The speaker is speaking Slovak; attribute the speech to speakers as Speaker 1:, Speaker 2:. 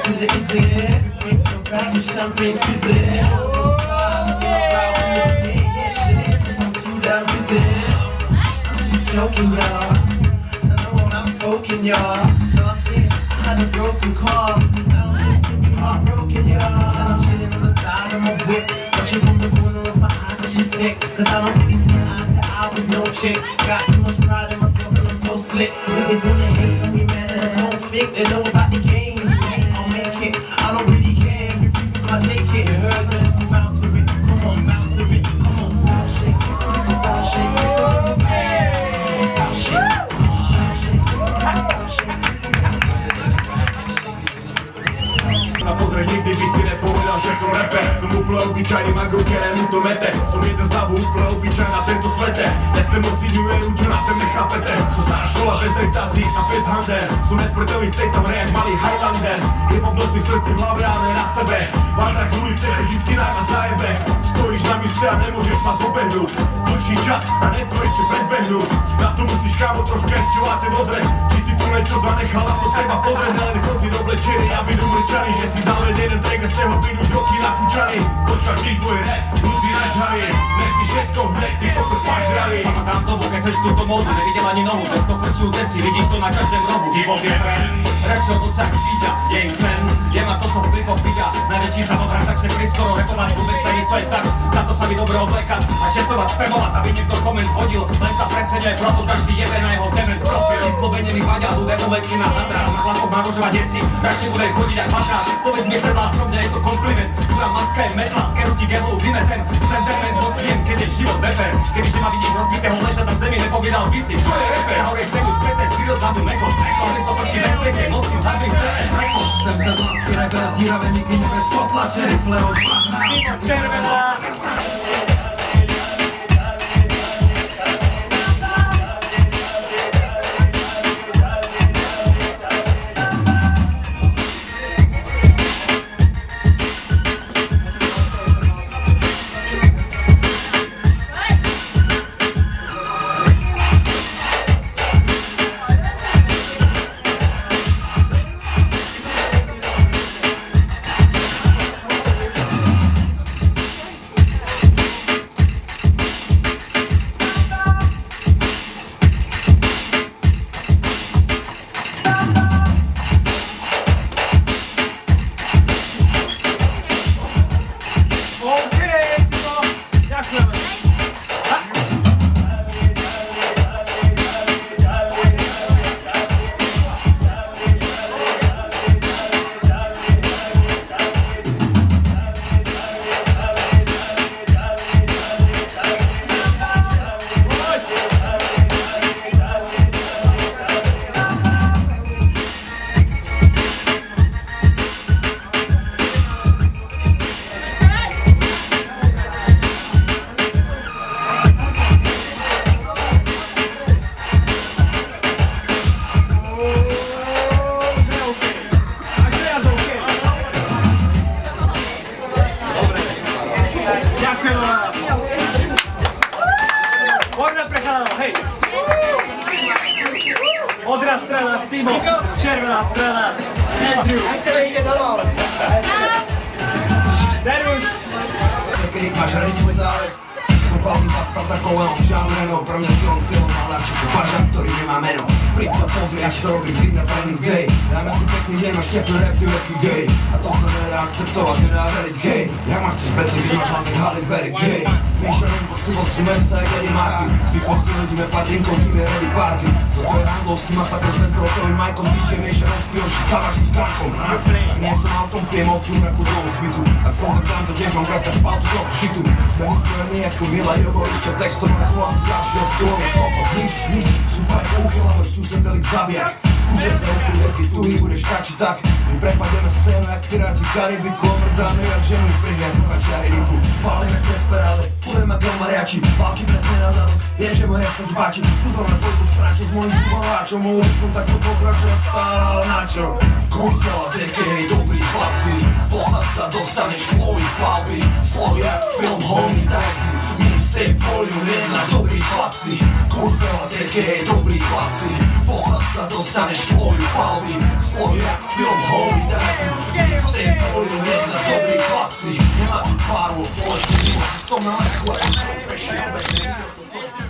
Speaker 1: to the exit. Everything's so bad, the champagne's busy. I'm too damn busy. I'm just joking, y'all. I know I'm outspoken, y'all. Last year, I had a broken car. Now I'm just simply heartbroken, y'all. And I'm chilling on the side of my whip, watching from the corner of my eye, cause she's sick. Cause I don't really see eye to eye with no chick. Got too much pride in myself and I'm so slick. So they wanna hate when we mad and I don't think they know about the game. I'll make it, I don't really care if you people can't take it. You heard me, bounce with it, come on, bounce with it, come on, bounce, shake, bounce, shake, bounce, shake, bounce, shake.
Speaker 2: Pozrieš, nikdy by si nepovedal, že som rapper. Som úplne obyčajný magor, ktorému to mete. Som jeden z davu úplne obyčaj na tejto svete. Nechcem nosiť New Eru, čo na tém nechápete. Som stará škola bez retazí a bez hander. Som nespretelný v tejto hre, jak malý Highlander. Hip-hop nosí v srdci, v hlave a ne na sebe. Vádrach z ulice, vždycky najmä zajebe. Stojíš na míste a nemôžeš ma dobehnúť. Dlhší čas a ne to ešte predbehnúť. Na to musíš, kámo, troška ešte váte dozrieť. Či si tu niečo zanechal, na to treba pozrieť. Len chod si do blečery, aby umrčaný, že si dal len jeden track a z toho byť už roky nakúčaný. Počkaj, vždy tvoj rap, ľudí nažharí. Nechci všetko hneď, ty poprpáš rally.
Speaker 3: Pamätám dobu, keď chceš túto módu, nevidel ani nohu. Bez to frčú deci, vidíš to na každém rohu. Hip-hop je trend, rečo dosah kříža, je im sen. Je ma to, co v klipoch vidia. Najväčší samovrah začne priskoro repovať, vôbec sa nič, co je tak. Za to sa mi dobre oblekať a četovať, spamovať, aby niekto koment hodil. Len sa predsedia, proto každý jebe na jeho dement profil. Vyslovene mi vadia, ľudé uletky na handrá. Na chlapoch má rožovať desi, radšej bude chodiť jak matrát. Povedz mi sedlá, pro mňa je to kompliment. Tvoja matka je metla, z keru ti geblu vymetem. Sentiment odviem, keď je život befer. Kebyže ma vidíš rozbitého ležať na zemi, nepovedal by si, to je rapper. Zahorej zemu späté, cyril zadu mekos. Oni to proti ve svete, nosím hadry, TR Records.
Speaker 1: Jsem sedlácky rebel, díravé niky nebez potlače, rifle od bahna.
Speaker 3: Červená. Modrá strana Cimo, červená strana Andrew. Servus.
Speaker 4: Keď máš radi svoj zálež, som hlavný pastav takového žánreno. Pro mňa silom hľadčí paža, ktorý nemá meno. Príď sa pozri, až to robí príď na tréning day. Dáme si pekný deň, máš teplý rap, ty vecí gay. A to sa nedá akceptovať, nedá veriť gay. Jak máš chceš betliť, keď máš hlavný Halle Berry gay. Míša Impossible, sú mensa jak Eddie Murphy. S pichom si hodíme pár drinkov, kým je ready party. Toto je handlovský masakr s bezrotovým majkom. DJ Míša rozpijol šikavák s skarkom. Nie som autom, pijem ovcúm ako do svitu. Ak som tak tam, to tiež mám kráskať spáltu do šitu. Sme nespojení ako Mila Jovoriča, textom na to asi ďalšieho skôr. Toto nič, super uchyl, ale sused delik zabijak. Skúšaj sa ukryť, keď tuhý budeš tak či tak. My prepademe scénu jak piráti Karibiku. Omrdáme jak ženu, prihriať duchači a ridiku. Pálime desperále, budeme ako mariači. Pálky presne nazadu, viem, že môj rap sa ti páči. Skúsal na svoj klub sráčo s mojím kumováčom. Mohol by som takto pokračovať stále, ale načo? Kurcela z hej, dobrí chlapci. Posad sa, dostaneš flow ich palby. Slow jak film, homie, daj si mixtape, Fólium 1, dobrí chlapci, kurvela z a.k.a. dobrí chlapci. Posad sa dostaneš tvoju palmy, svoj jak film Holy Dancing. Mixtape Fólium 1, dobrí chlapci, nemá tu pár vo fôžku, som na leku a to peši obecne.